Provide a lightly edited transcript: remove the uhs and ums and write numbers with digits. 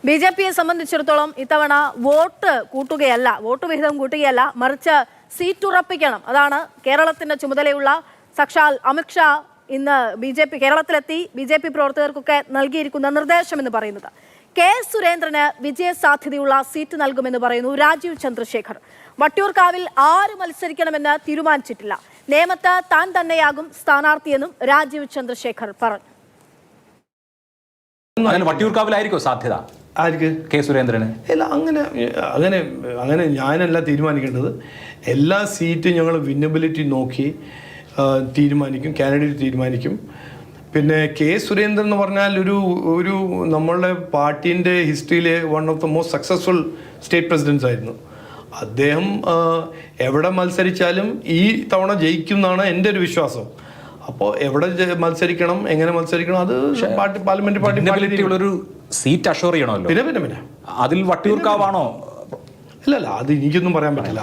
ബിജെപിയെ സംബന്ധിച്ചിടത്തോളം ഇത്തവണ വോട്ട് വിഹിതം കൂട്ടുകയല്ല, മറിച്ച് സീറ്റ് ഉറപ്പിക്കണം. അതാണ് കേരളത്തിന്റെ ചുമതലയുള്ള സാക്ഷാൽ അമിത്ഷാ ഇന്ന് കേരളത്തിലെത്തി ബിജെപി പ്രവർത്തകർക്കൊക്കെ നൽകിയിരിക്കുന്ന നിർദ്ദേശം എന്ന് പറയുന്നത്. കെ സുരേന്ദ്രന് വിജയ സാധ്യതയുള്ള സീറ്റ് നൽകുമെന്ന് പറയുന്നു രാജീവ് ചന്ദ്രശേഖർ. വട്ടിയൂർക്കാവിൽ ആര് മത്സരിക്കണമെന്ന് തീരുമാനിച്ചിട്ടില്ല. നേമത്ത് താൻ തന്നെയാകും സ്ഥാനാർത്ഥിയെന്നും രാജീവ് ചന്ദ്രശേഖർ പറഞ്ഞു. വട്ടിയൂർക്കാവിലായിരിക്കോ സാധ്യത കെ സുരേന്ദ്രന്? അല്ല, അങ്ങനെ ഞാനല്ല തീരുമാനിക്കേണ്ടത്. എല്ലാ സീറ്റും ഞങ്ങൾ വിന്നബിലിറ്റി നോക്കി തീരുമാനിക്കും, കാൻഡിഡേറ്റ് തീരുമാനിക്കും. പിന്നെ കെ സുരേന്ദ്രൻ എന്ന് പറഞ്ഞാൽ ഒരു നമ്മളുടെ പാർട്ടീൻ്റെ ഹിസ്റ്ററിയിലെ one of the most successful state presidents ആയിരുന്നു അദ്ദേഹം. എവിടെ മത്സരിച്ചാലും ഈ തവണ ജയിക്കും എന്നാണ് എൻ്റെ ഒരു വിശ്വാസം. അപ്പോൾ എവിടെ മത്സരിക്കണം, എങ്ങനെ മത്സരിക്കണം, അത് പാർലമെന്റ് പാർട്ടി ഒരു സീറ്റ് അഷോർ ചെയ്യണമല്ലോ. പിന്നെ അതിൽ വട്ടിയൂർക്കാവാണോ? അല്ല, അത് എനിക്കൊന്നും പറയാൻ പറ്റില്ല.